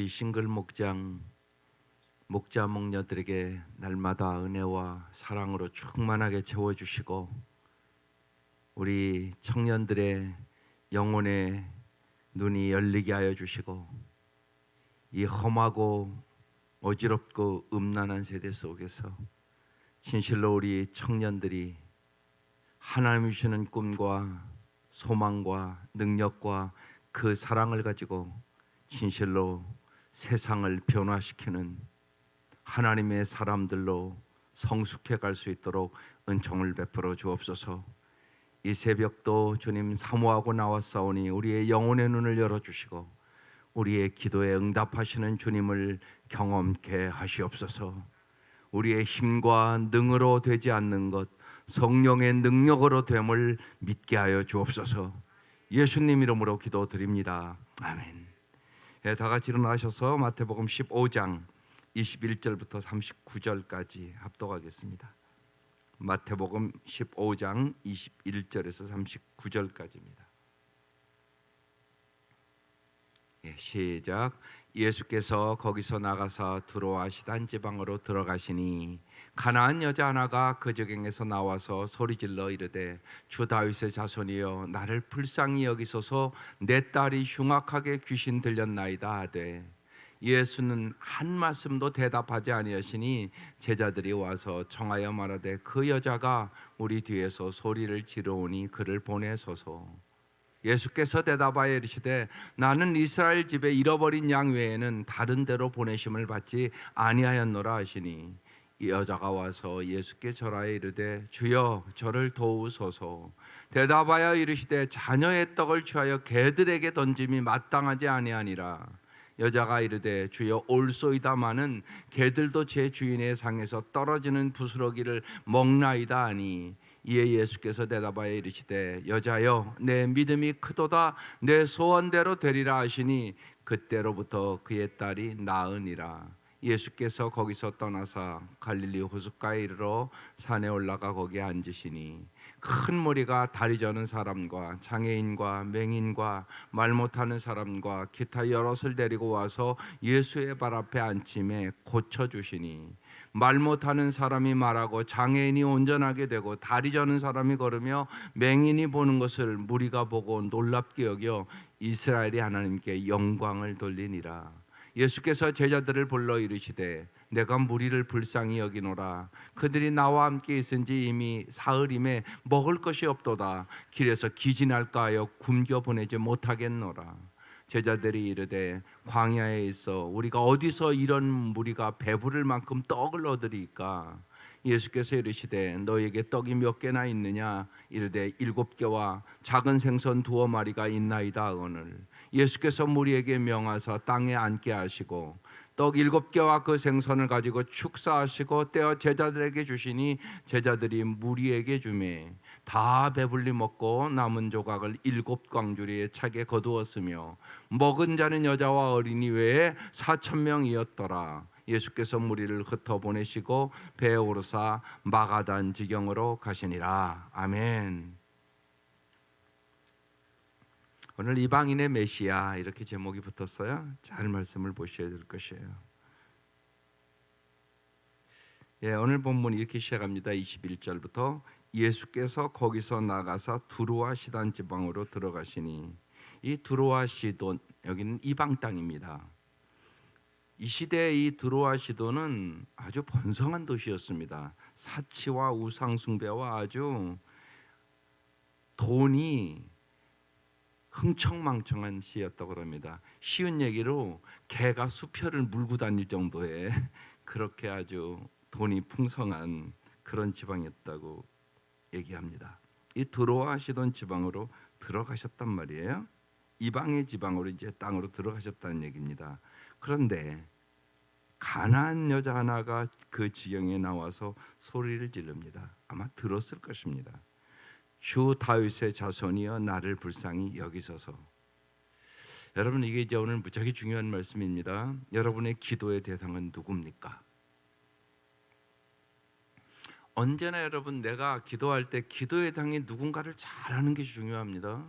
우리 싱글 목자 목녀들에게 날마다 은혜와 사랑으로 충만하게 채워주시고 우리 청년들의 영혼의 눈이 열리게 하여 주시고 이 험하고 어지럽고 음란한 세대 속에서 진실로 우리 청년들이 하나님이 주시는 꿈과 소망과 능력과 그 사랑을 가지고 진실로 세상을 변화시키는 하나님의 사람들로 성숙해 갈 수 있도록 은총을 베풀어 주옵소서. 이 새벽도 주님 사모하고 나왔사오니 우리의 영혼의 눈을 열어주시고 우리의 기도에 응답하시는 주님을 경험케 하시옵소서. 우리의 힘과 능으로 되지 않는 것, 성령의 능력으로 됨을 믿게 하여 주옵소서. 예수님 이름으로 기도드립니다. 아멘. 다 같이 일어나셔서 마태복음 15장 21절부터 39절까지 합독하겠습니다. 마태복음 15장 21절에서 39절까지입니다. 시작. 예수께서 거기서 나가사 두로와 시단 지방으로 들어가시니 가나안 여자 하나가 그 지경에서 나와서 소리질러 이르되 주 다윗의 자손이여 나를 불쌍히 여기소서 내 딸이 흉악하게 귀신 들렸나이다 하되 예수는 한 말씀도 대답하지 아니하시니 제자들이 와서 청하여 말하되 그 여자가 우리 뒤에서 소리를 지르오니 그를 보내소서. 예수께서 대답하여 이르시되 나는 이스라엘 집에 잃어버린 양 외에는 다른 데로 보내심을 받지 아니하였노라 하시니 이 여자가 와서 예수께 절하여 이르되 주여 저를 도우소서. 대답하여 이르시되 자녀의 떡을 취하여 개들에게 던짐이 마땅하지 아니하니라. 여자가 이르되 주여 올소이다마는 개들도 제 주인의 상에서 떨어지는 부스러기를 먹나이다 하니 이에 예수께서 대답하여 이르시되 여자여 내 믿음이 크도다 내 소원대로 되리라 하시니 그때로부터 그의 딸이 나으니라. 예수께서 거기서 떠나사 갈릴리 호숫가에 이르러 산에 올라가 거기에 앉으시니 큰 무리가 다리 저는 사람과 장애인과 맹인과 말 못하는 사람과 기타 여럿을 데리고 와서 예수의 발 앞에 앉힘에 고쳐주시니 말 못하는 사람이 말하고 장애인이 온전하게 되고 다리 저는 사람이 걸으며 맹인이 보는 것을 무리가 보고 놀랍게 여겨 이스라엘이 하나님께 영광을 돌리니라. 예수께서 제자들을 불러 이르시되 내가 무리를 불쌍히 여기노라. 그들이 나와 함께 있은지 이미 사흘임에 먹을 것이 없도다. 길에서 기진할까 하여 굶겨 보내지 못하겠노라. 제자들이 이르되 광야에 있어 우리가 어디서 이런 무리가 배부를 만큼 떡을 얻으리까? 예수께서 이르시되 너에게 떡이 몇 개나 있느냐? 이르되 7개와 작은 생선 2마리가 있나이다 하거늘. 예수께서 무리에게 명하사 땅에 앉게 하시고 떡 7개와 그 생선을 가지고 축사하시고 떼어 제자들에게 주시니 제자들이 무리에게 주매 다 배불리 먹고 남은 조각을 7광주리에 차게 거두었으며 먹은 자는 여자와 어린이 외에 4,000명이었더라. 예수께서 무리를 흩어 보내시고 배에 오르사 마가단 지경으로 가시니라. 아멘. 오늘 이방인의 메시아 이렇게 제목이 붙었어요. 잘 말씀을 보셔야 될 것이에요. 오늘 본문 이렇게 시작합니다. 21절부터 예수께서 거기서 나가사 두로와 시단 지방으로 들어가시니 이 두로와 시돈 여기는 이방 땅입니다. 이 시대의 이 두로와 시돈은 아주 번성한 도시였습니다. 사치와 우상 숭배와 아주 돈이 흥청망청한 시였다고 합니다. 쉬운 얘기로 개가 수표를 물고 다닐 정도의 그렇게 아주 돈이 풍성한 그런 지방이었다고 얘기합니다. 이 두로와 시돈 지방으로 들어가셨단 말이에요. 이방의 지방으로 이제 땅으로 들어가셨다는 얘기입니다. 그런데 가나안 여자 하나가 그 지경에 나와서 소리를 지릅니다. 아마 들었을 것입니다. 주 다윗의 자손이여 나를 불쌍히 여기소서. 여러분 이게 이제 오늘 무지하게 중요한 말씀입니다. 여러분의 기도의 대상은 누굽니까? 언제나 여러분 내가 기도할 때 기도의 대상이 누군가를 잘 아는 것이 중요합니다.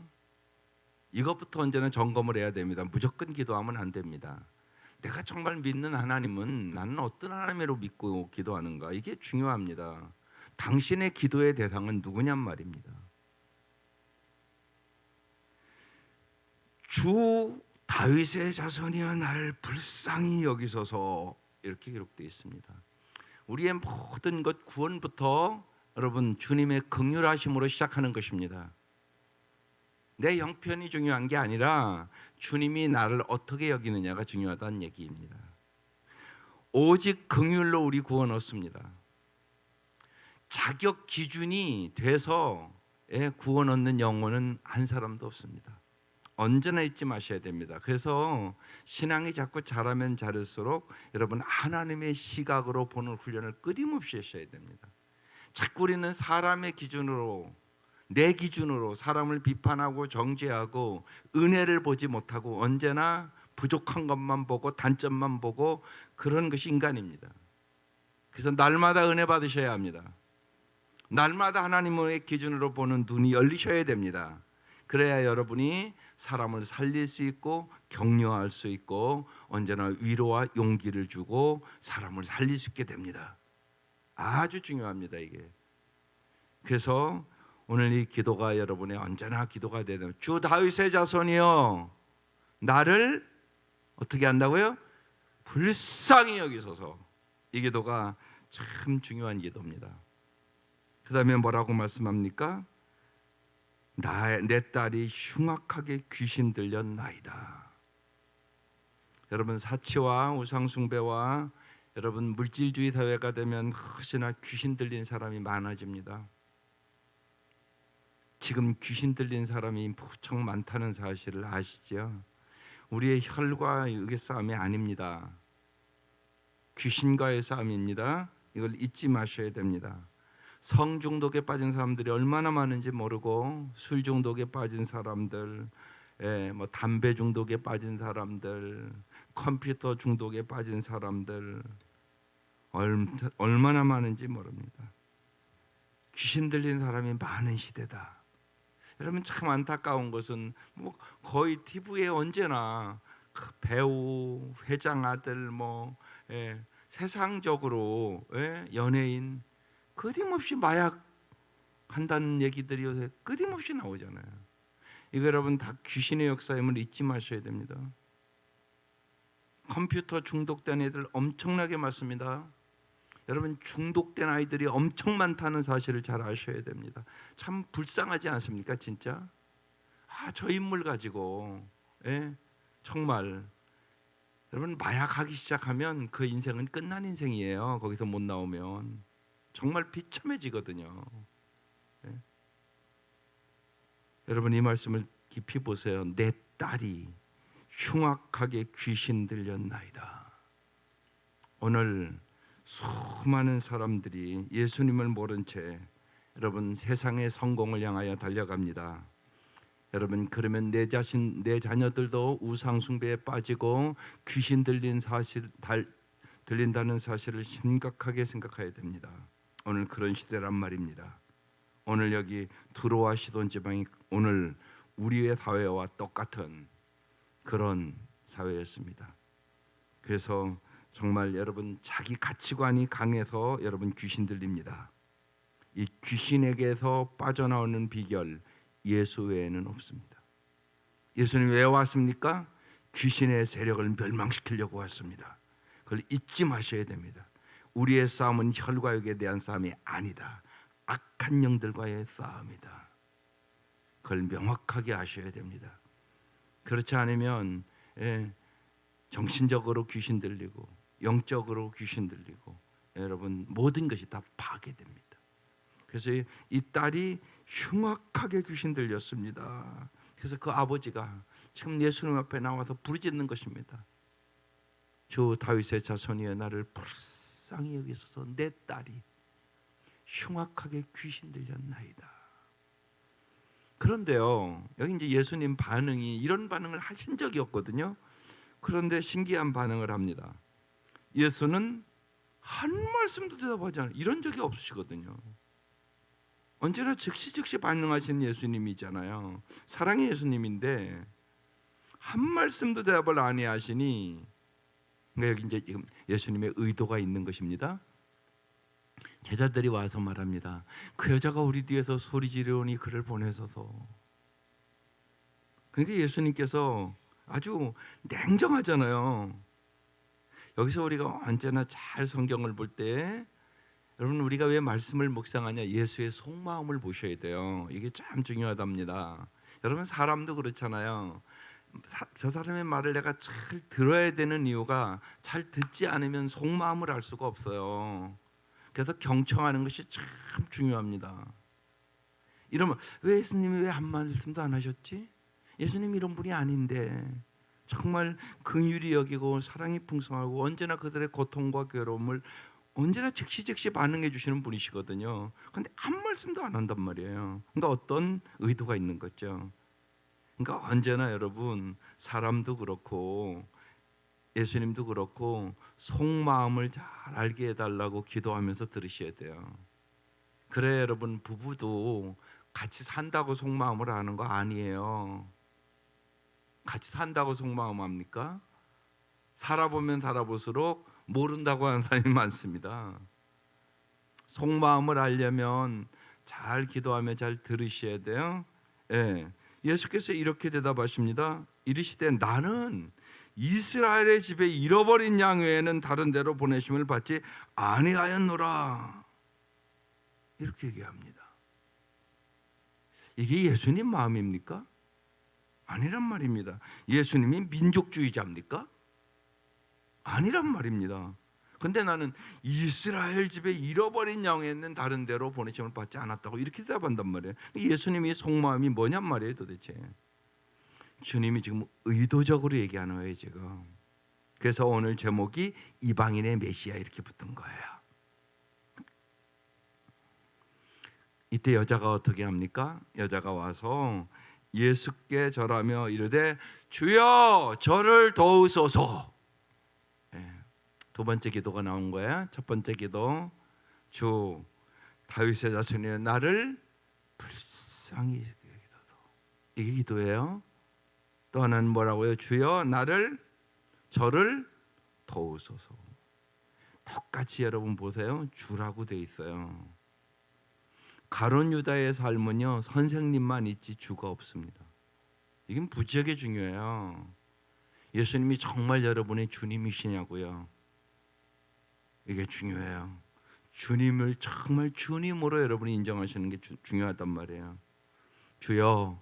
이것부터 언제나 점검을 해야 됩니다. 무조건 기도하면 안 됩니다. 내가 정말 믿는 하나님은 나는 어떤 하나님으로 믿고 기도하는가, 이게 중요합니다. 당신의 기도의 대상은 누구냔 말입니다. 주 다윗의 자손이여 나를 불쌍히 여기소서, 이렇게 기록되어 있습니다. 우리의 모든 것 구원부터 여러분 주님의 긍휼하심으로 시작하는 것입니다. 내 형편이 중요한 게 아니라 주님이 나를 어떻게 여기느냐가 중요하다는 얘기입니다. 오직 긍휼로 우리 구원 얻습니다. 자격 기준이 돼서 구원 얻는 영혼은 한 사람도 없습니다. 언제나 잊지 마셔야 됩니다. 그래서 신앙이 자꾸 자라면 자랄수록 여러분 하나님의 시각으로 보는 훈련을 끊임없이 하셔야 됩니다. 자꾸 우리는 사람의 기준으로, 내 기준으로 사람을 비판하고 정죄하고 은혜를 보지 못하고 언제나 부족한 것만 보고 단점만 보고, 그런 것이 인간입니다. 그래서 날마다 은혜 받으셔야 합니다. 날마다 하나님의 기준으로 보는 눈이 열리셔야 됩니다. 그래야 여러분이 사람을 살릴 수 있고 격려할 수 있고 언제나 위로와 용기를 주고 사람을 살릴 수 있게 됩니다. 아주 중요합니다, 이게. 그래서 오늘 이 기도가 여러분의 언제나 기도가 되는, 주 다윗의 자손이여 나를 어떻게 한다고요? 불쌍히 여기소서. 이 기도가 참 중요한 기도입니다. 그 다음에 뭐라고 말씀합니까? 내 딸이 흉악하게 귀신 들렸나이다. 여러분 사치와 우상숭배와 여러분 물질주의 사회가 되면 혹시나 귀신 들린 사람이 많아집니다. 지금 귀신 들린 사람이 무척 많다는 사실을 아시죠? 우리의 혈과 육의 싸움이 아닙니다. 귀신과의 싸움입니다. 이걸 잊지 마셔야 됩니다. 성 중독에 빠진 사람들이 얼마나 많은지 모르고, 술 중독에 빠진 사람들, 담배 중독에 빠진 사람들, 컴퓨터 중독에 빠진 사람들 얼마나 많은지 모릅니다. 귀신 들린 사람이 많은 시대다. 여러분 참 안타까운 것은 거의 TV에 언제나 배우, 회장 아들, 세상적으로 연예인 끊임없이 마약 한다는 얘기들이 요새 끊임없이 나오잖아요. 이거 여러분 다 귀신의 역사임을 잊지 마셔야 됩니다. 컴퓨터 중독된 애들 엄청나게 많습니다. 여러분 중독된 아이들이 엄청 많다는 사실을 잘 아셔야 됩니다. 참 불쌍하지 않습니까, 진짜? 저 인물 가지고 정말 여러분 마약하기 시작하면 그 인생은 끝난 인생이에요. 거기서 못 나오면 정말 비참해지거든요. 여러분 이 말씀을 깊이 보세요. 내 딸이 흉악하게 귀신 들렸나이다. 오늘 수많은 사람들이 예수님을 모른 채 여러분 세상의 성공을 향하여 달려갑니다. 여러분 그러면 내 자녀들도 우상 숭배에 빠지고 귀신 들린다는 사실을 심각하게 생각해야 됩니다. 오늘 그런 시대란 말입니다. 오늘 여기 두로와 시돈 지방이 오늘 우리의 사회와 똑같은 그런 사회였습니다. 그래서 정말 여러분 자기 가치관이 강해서 여러분 귀신 들립니다. 이 귀신에게서 빠져나오는 비결 예수 외에는 없습니다. 예수님 왜 왔습니까? 귀신의 세력을 멸망시키려고 왔습니다. 그걸 잊지 마셔야 됩니다. 우리의 싸움은 혈과 육에 대한 싸움이 아니다. 악한 영들과의 싸움이다. 그걸 명확하게 아셔야 됩니다. 그렇지 않으면 정신적으로 귀신 들리고 영적으로 귀신 들리고 여러분 모든 것이 다 파괴됩니다. 그래서 이 딸이 흉악하게 귀신 들렸습니다. 그래서 그 아버지가 지금 예수님 앞에 나와서 부르짖는 것입니다. 주 다윗의 자손이여 나를 불쌍히 여기소서. 내 딸이 흉악하게 귀신 들렸나이다. 그런데요, 여기 이제 예수님 반응이 이런 반응을 하신 적이 없거든요. 그런데 신기한 반응을 합니다. 예수는 한 말씀도 대답하지 않아요. 이런 적이 없으시거든요. 언제나 즉시 반응하시는 예수님이잖아요. 사랑의 예수님인데 한 말씀도 대답을 안 하시니 그러니까 여기 이제 지금 예수님의 의도가 있는 것입니다. 제자들이 와서 말합니다. 그 여자가 우리 뒤에서 소리 지르오니 그를 보내소서. 그러니까 예수님께서 아주 냉정하잖아요. 여기서 우리가 언제나 잘 성경을 볼 때, 여러분 우리가 왜 말씀을 묵상하냐, 예수의 속마음을 보셔야 돼요. 이게 참 중요하답니다. 여러분 사람도 그렇잖아요. 저 사람의 말을 내가 잘 들어야 되는 이유가 잘 듣지 않으면 속마음을 알 수가 없어요. 그래서 경청하는 것이 참 중요합니다. 이러면 왜 예수님이 왜 한 말씀도 안 하셨지? 예수님 이런 분이 아닌데, 정말 긍휼히 여기고 사랑이 풍성하고 언제나 그들의 고통과 괴로움을 언제나 즉시 반응해 주시는 분이시거든요. 그런데 한 말씀도 안 한단 말이에요. 그러니까 어떤 의도가 있는 거죠. 그러니까 언제나 여러분 사람도 그렇고 예수님도 그렇고 속마음을 잘 알게 해달라고 기도하면서 들으셔야 돼요. 그래 여러분, 부부도 같이 산다고 속마음을 아는 거 아니에요. 같이 산다고 속마음 합니까? 살아보면 살아볼수록 모른다고 하는 사람이 많습니다. 속마음을 알려면 잘 기도하며 잘 들으셔야 돼요. 예. 예수께서 이렇게 대답하십니다. 이르시되 나는 이스라엘의 집에 잃어버린 양 외에는 다른 데로 보내심을 받지 아니하였노라. 이렇게 얘기합니다. 이게 예수님 마음입니까? 아니란 말입니다. 예수님이 민족주의자입니까? 아니란 말입니다. 근데 나는 이스라엘 집에 잃어버린 양에는 다른 데로 보내심을 받지 않았다고 이렇게 대답한단 말이에요. 예수님의 속마음이 뭐냔 말이에요 도대체. 주님이 지금 의도적으로 얘기하는 거예요 지금. 그래서 오늘 제목이 이방인의 메시아 이렇게 붙은 거예요. 이때 여자가 어떻게 합니까? 여자가 와서 예수께 절하며 이르되 주여 저를 도우소서. 두 번째 기도가 나온 거야. 첫 번째 기도, 주 다윗의 자손이여 나를 불쌍히 여기소서. 이게 기도예요. 또 하나는 뭐라고요? 주여 저를 도우소서. 똑같이 여러분 보세요. 주라고 돼 있어요. 가룟 유다의 삶은요 선생님만 있지 주가 없습니다. 이건 부지하게 중요해요. 예수님이 정말 여러분의 주님이시냐고요. 이게 중요해요. 주님을 정말 주님으로 여러분이 인정하시는 게 중요하단 말이에요. 주여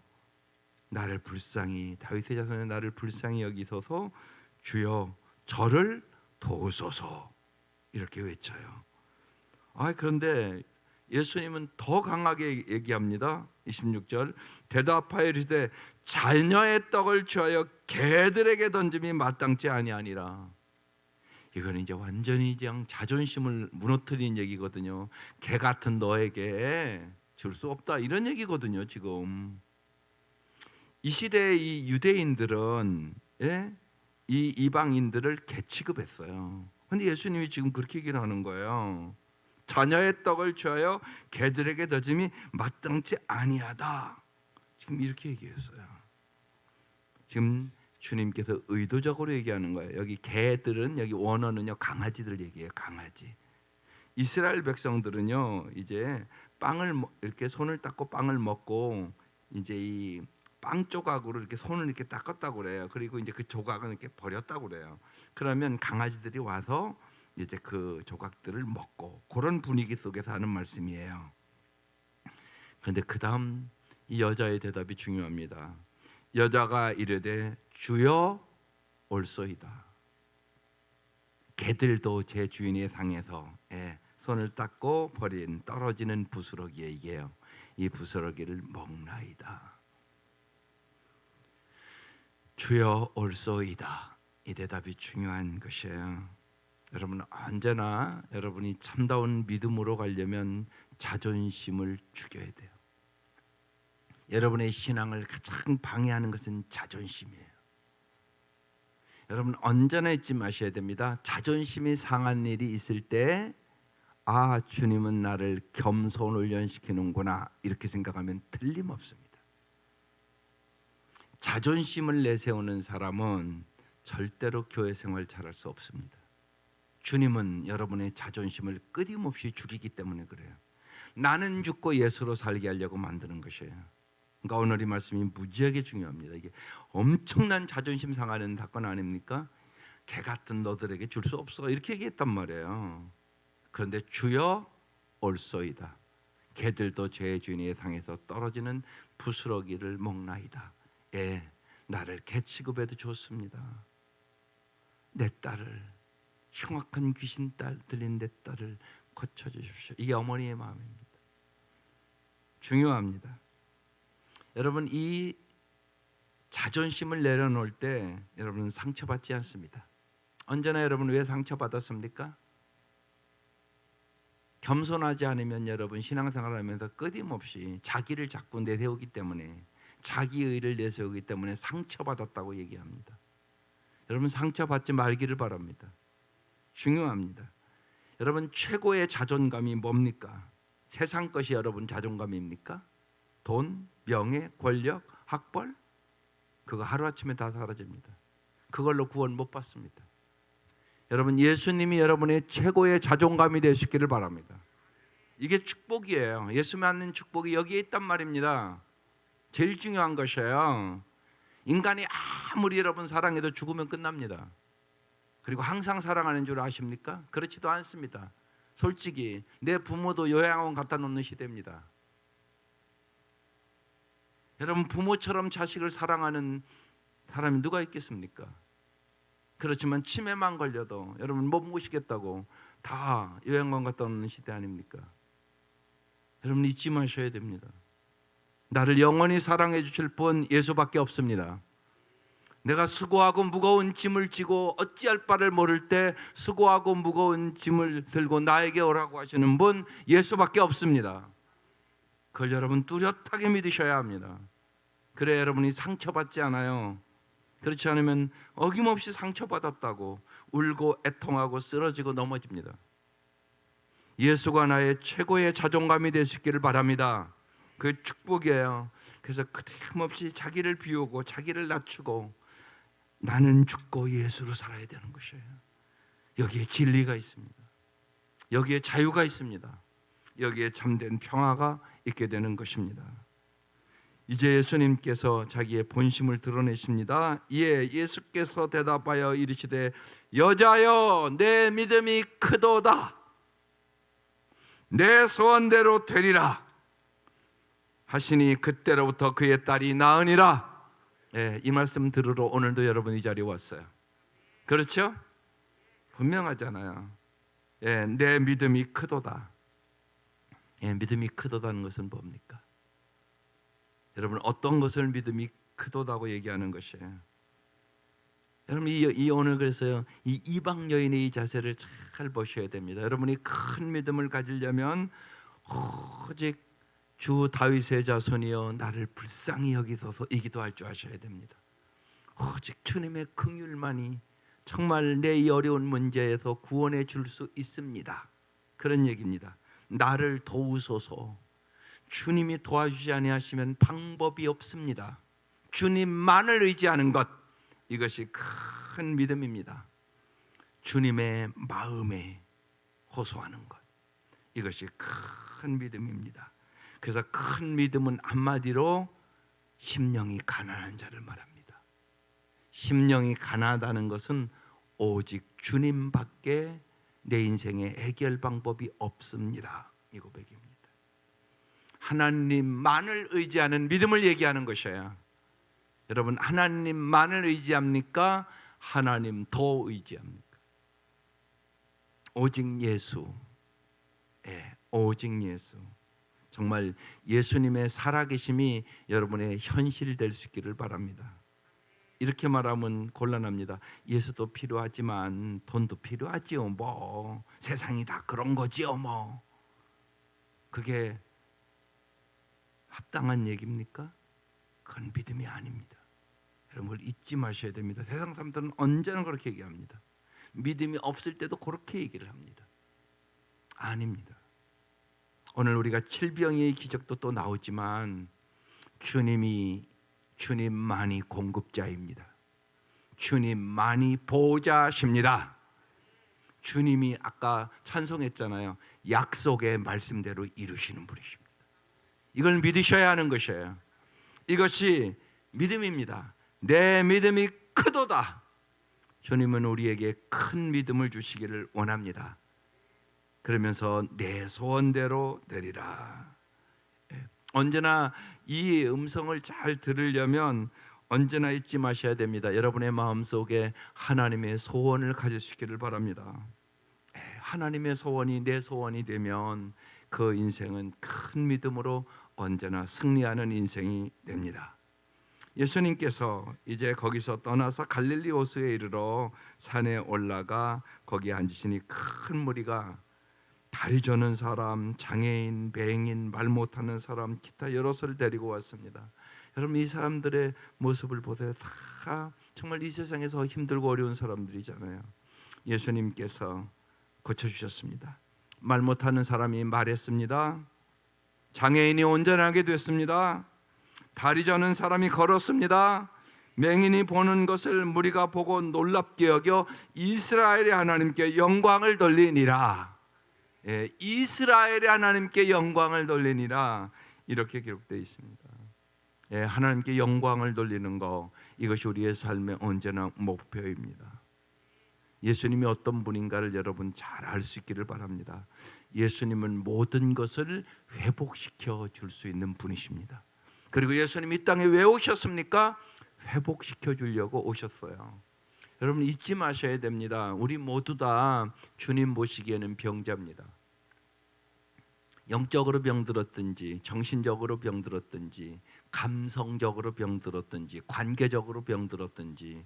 나를 불쌍히, 다윗의 자손의 나를 불쌍히 여기소서. 주여 저를 도우소서. 이렇게 외쳐요. 그런데 예수님은 더 강하게 얘기합니다. 26절 대답하여 이르되 자녀의 떡을 취하여 개들에게 던짐이 마땅치 아니하니라. 이거는 이제 완전히 그냥 자존심을 무너뜨린 얘기거든요. 개 같은 너에게 줄 수 없다 이런 얘기거든요. 지금 이 시대의 이 유대인들은 이 이방인들을 개 취급했어요. 그런데 예수님이 지금 그렇게 얘기를 하는 거예요. 자녀의 떡을 취하여 개들에게 던짐이 마땅치 아니하다. 지금 이렇게 얘기했어요. 지금 주님께서 의도적으로 얘기하는 거예요. 여기 개들은, 여기 원어는요 강아지들 얘기해요. 강아지. 이스라엘 백성들은요 이제 빵을 이렇게 손을 닦고 빵을 먹고 이제 이 빵 조각으로 이렇게 손을 이렇게 닦았다고 그래요. 그리고 이제 그 조각은 이렇게 버렸다고 그래요. 그러면 강아지들이 와서 이제 그 조각들을 먹고, 그런 분위기 속에서 하는 말씀이에요. 그런데 그 다음 이 여자의 대답이 중요합니다. 여자가 이르되 주여 올소이다. 개들도 제 주인의 상에서 손을 닦고 버린 떨어지는 부스러기에 이게요. 이 부스러기를 먹나이다. 주여 올소이다. 이 대답이 중요한 것이에요. 여러분 언제나 여러분이 참다운 믿음으로 가려면 자존심을 죽여야 돼요. 여러분의 신앙을 가장 방해하는 것은 자존심이에요. 여러분 언제나 잊지 마셔야 됩니다. 자존심이 상한 일이 있을 때 주님은 나를 겸손 훈련시키는구나 이렇게 생각하면 틀림없습니다. 자존심을 내세우는 사람은 절대로 교회 생활 잘할 수 없습니다. 주님은 여러분의 자존심을 끊임없이 죽이기 때문에 그래요. 나는 죽고 예수로 살게 하려고 만드는 것이에요. 그러니까 오늘 이 말씀이 무지하게 중요합니다. 이게 엄청난 자존심 상하는 사건 아닙니까? 개 같은 너들에게 줄 수 없어, 이렇게 얘기했단 말이에요. 그런데 주여 올소이다. 개들도 죄의 주인의 상에서 떨어지는 부스러기를 먹나이다. 예, 나를 개 취급해도 좋습니다. 내 딸을, 흉악한 귀신 딸 들린 내 딸을 고쳐주십시오. 이게 어머니의 마음입니다. 중요합니다. 여러분, 이 자존심을 내려놓을 때 여러분은 상처받지 않습니다. 언제나 여러분 왜 상처받았습니까? 겸손하지 않으면 여러분 신앙생활을 하면서 끊임없이 자기를 자꾸 내세우기 때문에, 자기의를 내세우기 때문에 상처받았다고 얘기합니다. 여러분 상처받지 말기를 바랍니다. 중요합니다. 여러분 최고의 자존감이 뭡니까? 세상 것이 여러분 자존감입니까? 돈, 명예, 권력, 학벌? 그거 하루아침에 다 사라집니다. 그걸로 구원 못 받습니다. 여러분 예수님이 여러분의 최고의 자존감이 되시기를 바랍니다. 이게 축복이에요. 예수 믿는 축복이 여기에 있단 말입니다. 제일 중요한 것이에요. 인간이 아무리 여러분 사랑해도 죽으면 끝납니다. 그리고 항상 사랑하는 줄 아십니까? 그렇지도 않습니다. 솔직히 내 부모도 요양원 갖다 놓는 시대입니다. 여러분 부모처럼 자식을 사랑하는 사람이 누가 있겠습니까? 그렇지만 치매만 걸려도 여러분 못 모시겠다고 다 요양원 갖다 놓는 시대 아닙니까? 여러분 잊지 마셔야 됩니다. 나를 영원히 사랑해 주실 분 예수밖에 없습니다. 내가 수고하고 무거운 짐을 지고 어찌할 바를 모를 때 수고하고 무거운 짐을 들고 나에게 오라고 하시는 분 예수밖에 없습니다. 그걸 여러분 뚜렷하게 믿으셔야 합니다. 그래야 여러분이 상처받지 않아요. 그렇지 않으면 어김없이 상처받았다고 울고 애통하고 쓰러지고 넘어집니다. 예수가 나의 최고의 자존감이 되시기를 바랍니다. 그 축복이에요. 그래서 끊임없이 자기를 비우고 자기를 낮추고 나는 죽고 예수로 살아야 되는 것이에요. 여기에 진리가 있습니다. 여기에 자유가 있습니다. 여기에 참된 평화가 있게 되는 것입니다. 이제 예수님께서 자기의 본심을 드러내십니다. 이에 예수께서 대답하여 이르시되 여자여 내 믿음이 크도다. 내 소원대로 되리라 하시니 그때로부터 그의 딸이 나으니라. 예, 이 말씀 들으러 오늘도 여러분 이 자리에 왔어요. 그렇죠? 분명하잖아요. 예, 내 믿음이 크도다. 예, 믿음이 크도다는 것은 뭡니까? 여러분 어떤 것을 믿음이 크도다고 얘기하는 것이에요? 여러분 이 오늘 그래서요 이 이방 여인의 이 자세를 잘 보셔야 됩니다. 여러분이 큰 믿음을 가지려면 오직 주 다윗의 자손이여 나를 불쌍히 여기소서 이 기도할 줄 아셔야 됩니다. 오직 주님의 긍휼만이 정말 내 이 어려운 문제에서 구원해 줄 수 있습니다. 그런 얘기입니다. 나를 도우소서. 주님이 도와주지 아니하시면 방법이 없습니다. 주님만을 의지하는 것, 이것이 큰 믿음입니다. 주님의 마음에 호소하는 것, 이것이 큰 믿음입니다. 그래서 큰 믿음은 한마디로 심령이 가난한 자를 말합니다. 심령이 가난하다는 것은 오직 주님밖에 내 인생의 해결 방법이 없습니다. 이 고백입니다. 하나님만을 의지하는 믿음을 얘기하는 것이에요. 여러분 하나님만을 의지합니까? 하나님 더 의지합니까? 오직 예수. 예, 오직 예수. 정말 예수님의 살아계심이 여러분의 현실이 될 수 있기를 바랍니다. 이렇게 말하면 곤란합니다. 예수도 필요하지만 돈도 필요하지요. 뭐 세상이 다 그런 거지요. 뭐 그게 합당한 얘기입니까? 그건 믿음이 아닙니다. 여러분 잊지 마셔야 됩니다. 세상 사람들은 언제나 그렇게 얘기합니다. 믿음이 없을 때도 그렇게 얘기를 합니다. 아닙니다. 오늘 우리가 칠병의 기적도 또 나오지만 주님만이 공급자입니다. 주님만이 보좌십니다. 주님이 아까 찬송했잖아요. 약속의 말씀대로 이루시는 분이십니다. 이걸 믿으셔야 하는 것이에요. 이것이 믿음입니다. 내 믿음이 크도다. 주님은 우리에게 큰 믿음을 주시기를 원합니다. 그러면서 내 소원대로 되리라. 언제나 이 음성을 잘 들으려면 언제나 잊지 마셔야 됩니다. 여러분의 마음속에 하나님의 소원을 가지시기를 바랍니다. 하나님의 소원이 내 소원이 되면 그 인생은 큰 믿음으로 언제나 승리하는 인생이 됩니다. 예수님께서 이제 거기서 떠나서 갈릴리 호수에 이르러 산에 올라가 거기에 앉으시니 큰 무리가 다리 저는 사람, 장애인, 맹인, 말 못하는 사람, 기타 여럿을 데리고 왔습니다. 여러분, 이 사람들의 모습을 보세요. 다 정말 이 세상에서 힘들고 어려운 사람들이잖아요. 예수님께서 고쳐주셨습니다. 말 못하는 사람이 말했습니다. 장애인이 온전하게 됐습니다. 다리 저는 사람이 걸었습니다. 맹인이 보는 것을 무리가 보고 놀랍게 여겨 이스라엘의 하나님께 영광을 돌리니라. 이스라엘의 하나님께 영광을 돌리니라. 이렇게 기록되어 있습니다. 하나님께 영광을 돌리는 거, 이것이 우리의 삶의 언제나 목표입니다. 예수님이 어떤 분인가를 여러분 잘 알 수 있기를 바랍니다. 예수님은 모든 것을 회복시켜 줄 수 있는 분이십니다. 그리고 예수님이 이 땅에 왜 오셨습니까? 회복시켜 주려고 오셨어요. 여러분 잊지 마셔야 됩니다. 우리 모두 다 주님 모시기에는 병자입니다. 영적으로 병들었든지, 정신적으로 병들었든지, 감성적으로 병들었든지, 관계적으로 병들었든지,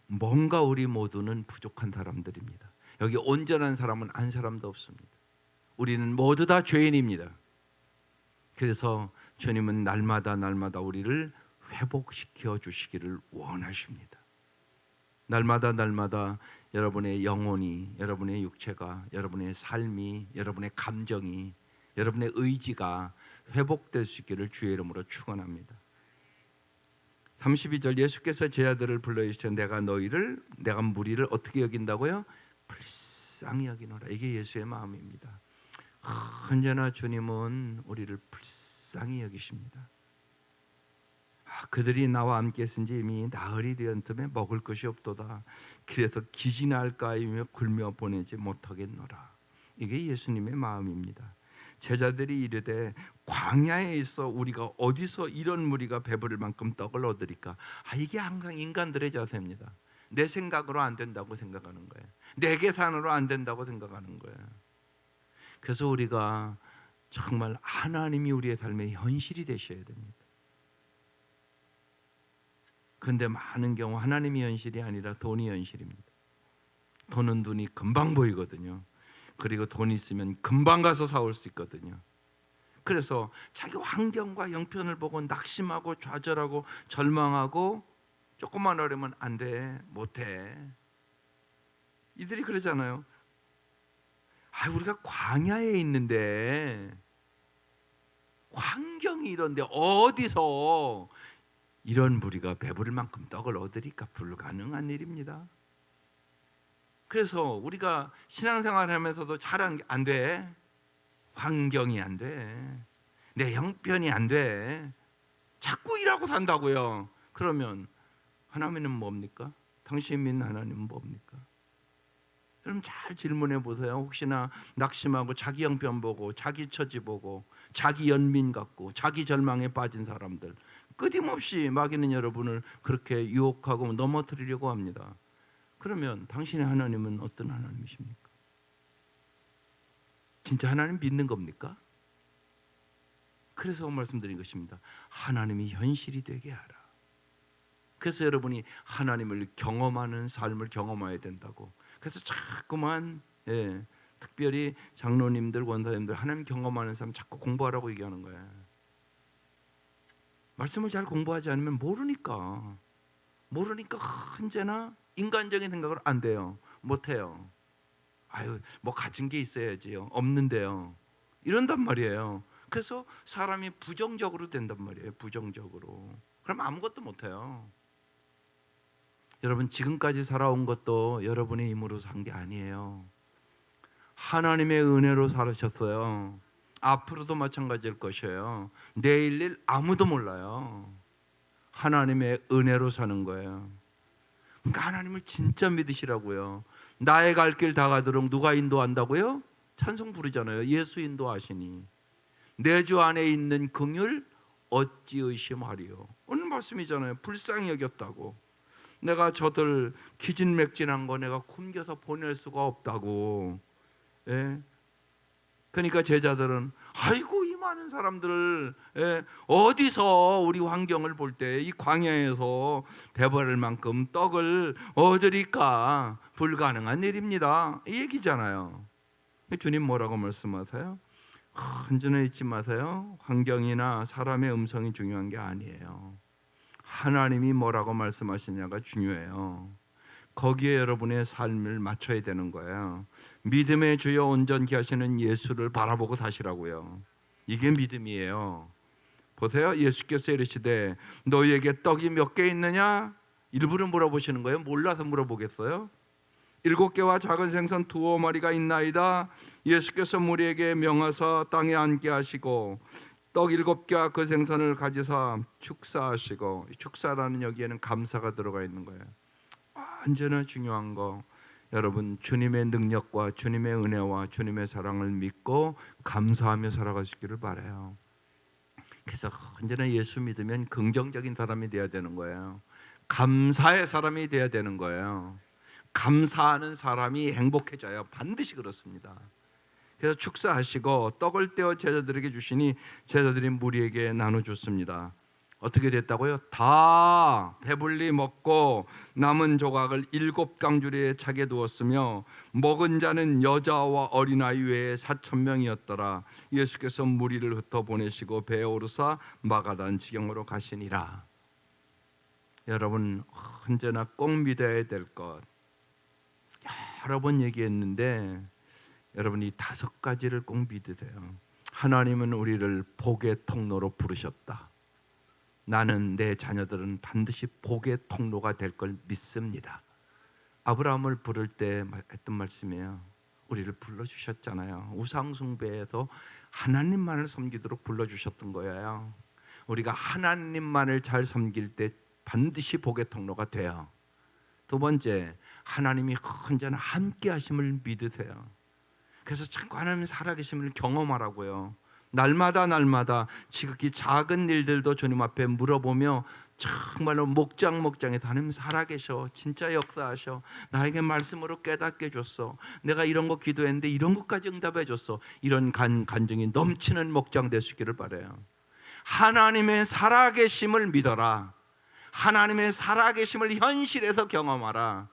뭔가 우리 모두는 부족한 사람들입니다. 여기 온전한 사람은 한 사람도 없습니다. 우리는 모두 다 죄인입니다. 그래서 주님은 날마다 우리를 회복시켜 주시기를 원하십니다. 날마다 여러분의 영혼이, 여러분의 육체가, 여러분의 삶이, 여러분의 감정이, 여러분의 의지가 회복될 수 있기를 주의 이름으로 축원합니다. 32절, 예수께서 제자들을 불러주시되 내가 무리를 어떻게 여긴다고요? 불쌍히 여기노라. 이게 예수의 마음입니다. 언제나 주님은 우리를 불쌍히 여기십니다. 그들이 나와 함께 있은지 이미 나흘이 되었 틈에 먹을 것이 없도다. 그래서 기진할까이며 굶어 보내지 못하겠노라. 이게 예수님의 마음입니다. 제자들이 이르되 광야에 있어 우리가 어디서 이런 무리가 배부를 만큼 떡을 얻으리까? 이게 항상 인간들의 자세입니다. 내 생각으로 안 된다고 생각하는 거예요. 내 계산으로 안 된다고 생각하는 거예요. 그래서 우리가 정말 하나님이 우리의 삶의 현실이 되셔야 됩니다. 그런데 많은 경우 하나님이 현실이 아니라 돈이 현실입니다. 돈은 눈이 금방 보이거든요. 그리고 돈 있으면 금방 가서 사올 수 있거든요. 그래서 자기 환경과 형편을 보고 낙심하고 좌절하고 절망하고 조금만 어려면 안 돼, 못해. 이들이 그러잖아요. 우리가 광야에 있는데, 환경이 이런데 어디서 이런 무리가 배부를 만큼 떡을 얻으리까? 불가능한 일입니다. 그래서 우리가 신앙생활 하면서도 잘 안 돼. 환경이 안 돼. 내 형편이 안 돼. 자꾸 일하고 산다고요. 그러면 하나님은 뭡니까? 당신 믿는 하나님은 뭡니까? 여러분 잘 질문해 보세요. 혹시나 낙심하고 자기 형편 보고 자기 처지 보고 자기 연민 갖고 자기 절망에 빠진 사람들, 끊임없이 마귀는 여러분을 그렇게 유혹하고 넘어뜨리려고 합니다. 그러면 당신의 하나님은 어떤 하나님이십니까? 진짜 하나님 믿는 겁니까? 그래서 말씀드린 것입니다. 하나님이 현실이 되게 하라. 그래서 여러분이 하나님을 경험하는 삶을 경험해야 된다고. 그래서 자꾸만 특별히 장로님들, 권사님들 하나님 경험하는 삶 자꾸 공부하라고 얘기하는 거예요. 말씀을 잘 공부하지 않으면 모르니까 언제나 인간적인 생각으로 안 돼요. 못해요. 뭐 가진 게 있어야지요. 없는데요. 이런단 말이에요. 그래서 사람이 부정적으로 된단 말이에요. 부정적으로. 그럼 아무것도 못해요. 여러분 지금까지 살아온 것도 여러분의 힘으로 산 게 아니에요. 하나님의 은혜로 살으셨어요. 앞으로도 마찬가지일 것이에요. 내일 일 아무도 몰라요. 하나님의 은혜로 사는 거예요. 그러니까 하나님을 진짜 믿으시라고요. 나의 갈 길 다 가도록 누가 인도한다고요? 찬송 부르잖아요. 예수 인도하시니 내 주 안에 있는 긍휼 어찌 의심하리요. 오늘 말씀이잖아요. 불쌍히 여겼다고. 내가 저들 기진맥진한 거 내가 숨겨서 보낼 수가 없다고. 예? 그러니까 제자들은 아이고 이 많은 사람들을 어디서 우리 환경을 볼 때 이 광야에서 배부를 만큼 떡을 얻으리까? 불가능한 일입니다. 이 얘기잖아요. 주님 뭐라고 말씀하세요? 한전에 잊지 마세요. 환경이나 사람의 음성이 중요한 게 아니에요. 하나님이 뭐라고 말씀하시냐가 중요해요. 거기에 여러분의 삶을 맞춰야 되는 거예요. 믿음의 주여 온전케 하시는 예수를 바라보고 사시라고요. 이게 믿음이에요. 보세요. 예수께서 이르시되 너희에게 떡이 몇 개 있느냐? 일부러 물어보시는 거예요. 몰라서 물어보겠어요? 7개와 작은 생선 2마리가 있나이다. 예수께서 무리에게 명하사 땅에 앉게 하시고 떡 7개와 그 생선을 가지사 축사하시고, 축사라는 여기에는 감사가 들어가 있는 거예요. 언제나 중요한 거, 여러분 주님의 능력과 주님의 은혜와 주님의 사랑을 믿고 감사하며 살아가시기를 바라요. 그래서 언제나 예수 믿으면 긍정적인 사람이 되어야 되는 거예요. 감사의 사람이 되어야 되는 거예요. 감사하는 사람이 행복해져요. 반드시 그렇습니다. 그래서 축사하시고 떡을 떼어 제자들에게 주시니 제자들이 무리에게 나눠줬습니다. 어떻게 됐다고요? 다 배불리 먹고 남은 조각을 7강주리에 차게 두었으며 먹은 자는 여자와 어린아이 외에 4,000명이었더라. 예수께서 무리를 흩어 보내시고 배에 오르사 마가단 지경으로 가시니라. 여러분 언제나 꼭 믿어야 될 것 여러 번 얘기했는데 여러분 이 5가지를 꼭 믿으세요. 하나님은 우리를 복의 통로로 부르셨다. 나는 내 자녀들은 반드시 복의 통로가 될 걸 믿습니다. 아브라함을 부를 때 했던 말씀이에요. 우리를 불러주셨잖아요. 우상숭배에서 하나님만을 섬기도록 불러주셨던 거예요. 우리가 하나님만을 잘 섬길 때 반드시 복의 통로가 돼요. 2번째, 하나님이 언제나 함께 하심을 믿으세요. 그래서 자꾸 하나님 살아계심을 경험하라고요. 날마다 지극히 작은 일들도 주님 앞에 물어보며 정말로 목장에서 하나님 살아계셔. 진짜 역사하셔. 나에게 말씀으로 깨닫게 줬어. 내가 이런 거 기도했는데 이런 것까지 응답해 줬어. 이런 간증이 넘치는 목장 될 수 있기를 바라요. 하나님의 살아계심을 믿어라. 하나님의 살아계심을 현실에서 경험하라.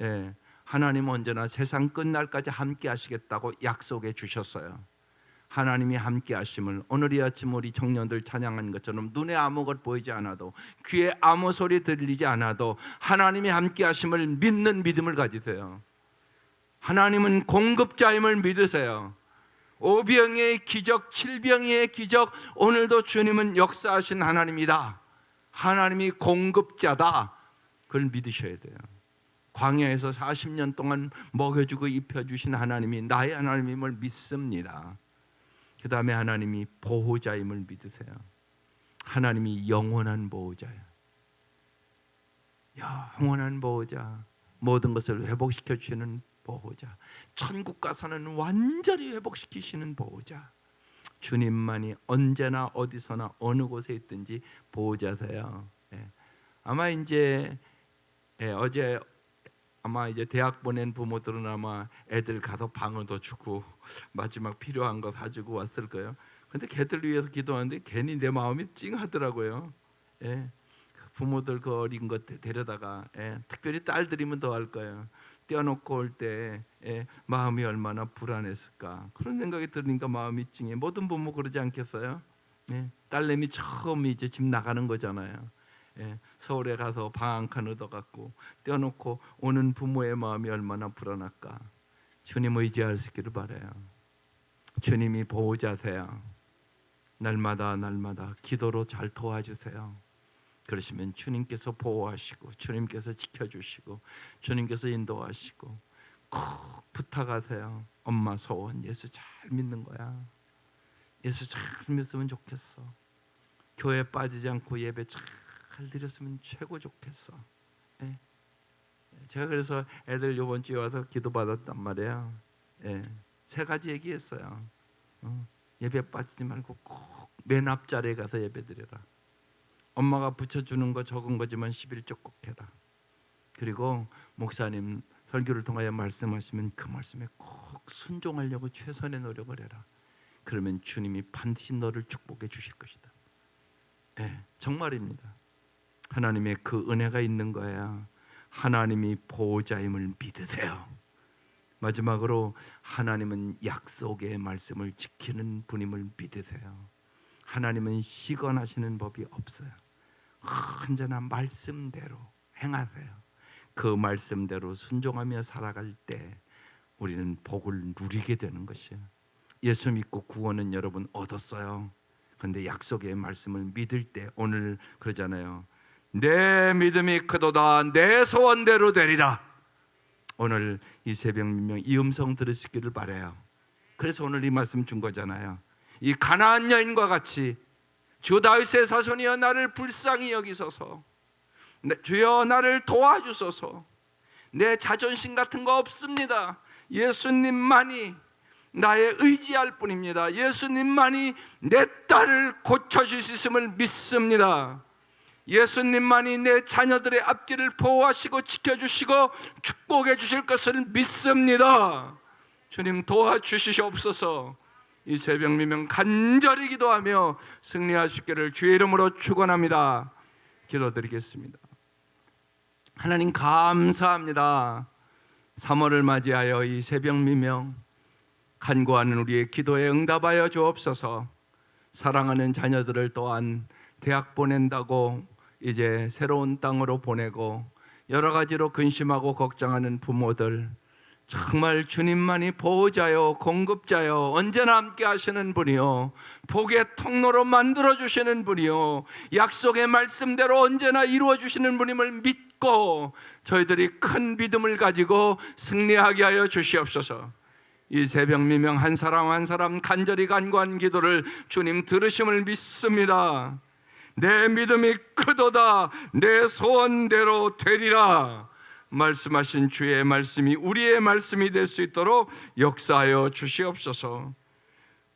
예, 하나님은 언제나 세상 끝날까지 함께 하시겠다고 약속해 주셨어요. 하나님이 함께 하심을 오늘 이 아침 우리 청년들 찬양한 것처럼 눈에 아무것 보이지 않아도 귀에 아무 소리 들리지 않아도 하나님이 함께 하심을 믿는 믿음을 가지세요. 하나님은 공급자임을 믿으세요. 5병의 기적, 7병의 기적, 오늘도 주님은 역사하신 하나님이다. 하나님이 공급자다. 그걸 믿으셔야 돼요. 광야에서 40년 동안 먹여주고 입혀주신 하나님이 나의 하나님임을 믿습니다. 그 다음에 하나님이 보호자임을 믿으세요. 하나님이 영원한 보호자예요. 영원한 보호자, 모든 것을 회복시켜 주시는 보호자, 천국 가서는 완전히 회복시키시는 보호자. 주님만이 언제나 어디서나 어느 곳에 있든지 보호자세요. 아마 이제 어제 아마 이제 대학 보낸 부모들은 아마 애들 가서 방을 더 주고 마지막 필요한 거 사주고 왔을 거예요. 근데 걔들 위해서 기도하는데 괜히 내 마음이 찡하더라고요. 부모들 그 어린 것 데려다가 특별히 딸들이면 더 할 거예요. 떼어놓고 올 때 마음이 얼마나 불안했을까. 그런 생각이 들으니까 마음이 찡해. 모든 부모 그러지 않겠어요? 딸내미 처음 이제 집 나가는 거잖아요. 서울에 가서 방 한 칸 얻어갖고 떼어놓고 오는 부모의 마음이 얼마나 불안할까. 주님 의지할 수 있기를 바라요. 주님이 보호자세요. 날마다 기도로 잘 도와주세요. 그러시면 주님께서 보호하시고 주님께서 지켜주시고 주님께서 인도하시고 꼭 부탁하세요. 엄마 소원 예수 잘 믿는 거야. 예수 잘 믿으면 좋겠어. 교회 빠지지 않고 예배 잘 드렸으면 최고 좋겠어. 예. 제가 그래서 애들 이번 주에 와서 기도받았단 말이에요. 예. 3가지 얘기했어요. 예배 빠지지 말고 꼭 맨 앞자리에 가서 예배 드려라. 엄마가 붙여주는 거 적은 거지만 11조 꼭 해라. 그리고 목사님 설교를 통하여 말씀하시면 그 말씀에 꼭 순종하려고 최선의 노력을 해라. 그러면 주님이 반드시 너를 축복해 주실 것이다. 네, 정말입니다. 하나님의 그 은혜가 있는 거야. 하나님이 보호자임을 믿으세요. 마지막으로 하나님은 약속의 말씀을 지키는 분임을 믿으세요. 하나님은 시건하시는 법이 없어요. 언제나 말씀대로 행하세요. 그 말씀대로 순종하며 살아갈 때 우리는 복을 누리게 되는 것이에요. 예수 믿고 구원은 여러분 얻었어요. 그런데 약속의 말씀을 믿을 때 오늘 그러잖아요. 내 믿음이 크도다 내 소원대로 되리라. 오늘 이 새벽 민명 이 음성 들으시기를 바라요. 그래서 오늘 이 말씀 준 거잖아요. 이 가나안 여인과 같이 주 다윗의 자손이여 나를 불쌍히 여기소서. 주여 나를 도와주소서. 내 자존심 같은 거 없습니다. 예수님만이 나의 의지할 뿐입니다. 예수님만이 내 딸을 고쳐줄 수 있음을 믿습니다. 예수님만이 내 자녀들의 앞길을 보호하시고 지켜주시고 축복해 주실 것을 믿습니다. 주님 도와주시옵소서. 이 새벽 미명 간절히 기도하며 승리하시기를 주의 이름으로 축원합니다. 기도드리겠습니다. 하나님 감사합니다. 3월을 맞이하여 이 새벽 미명 간구하는 우리의 기도에 응답하여 주옵소서. 사랑하는 자녀들을 또한 대학 보낸다고 이제 새로운 땅으로 보내고 여러 가지로 근심하고 걱정하는 부모들, 정말 주님만이 보호자요 공급자요 언제나 함께 하시는 분이요 복의 통로로 만들어주시는 분이요 약속의 말씀대로 언제나 이루어주시는 분임을 믿고 저희들이 큰 믿음을 가지고 승리하게 하여 주시옵소서. 이 새벽 미명 한 사람 한 사람 간절히 간구한 기도를 주님 들으심을 믿습니다. 내 믿음이 크도다 내 소원대로 되리라. 말씀하신 주의 말씀이 우리의 말씀이 될 수 있도록 역사하여 주시옵소서.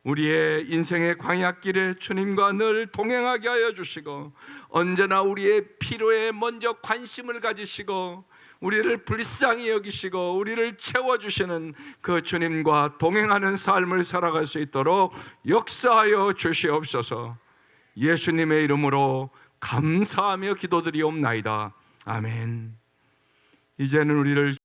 우리의 인생의 광야길에 주님과 늘 동행하게 하여 주시고 언제나 우리의 필요에 먼저 관심을 가지시고 우리를 불쌍히 여기시고 우리를 채워주시는 그 주님과 동행하는 삶을 살아갈 수 있도록 역사하여 주시옵소서. 예수님의 이름으로 감사하며 기도드리옵나이다. 아멘. 이제는 우리를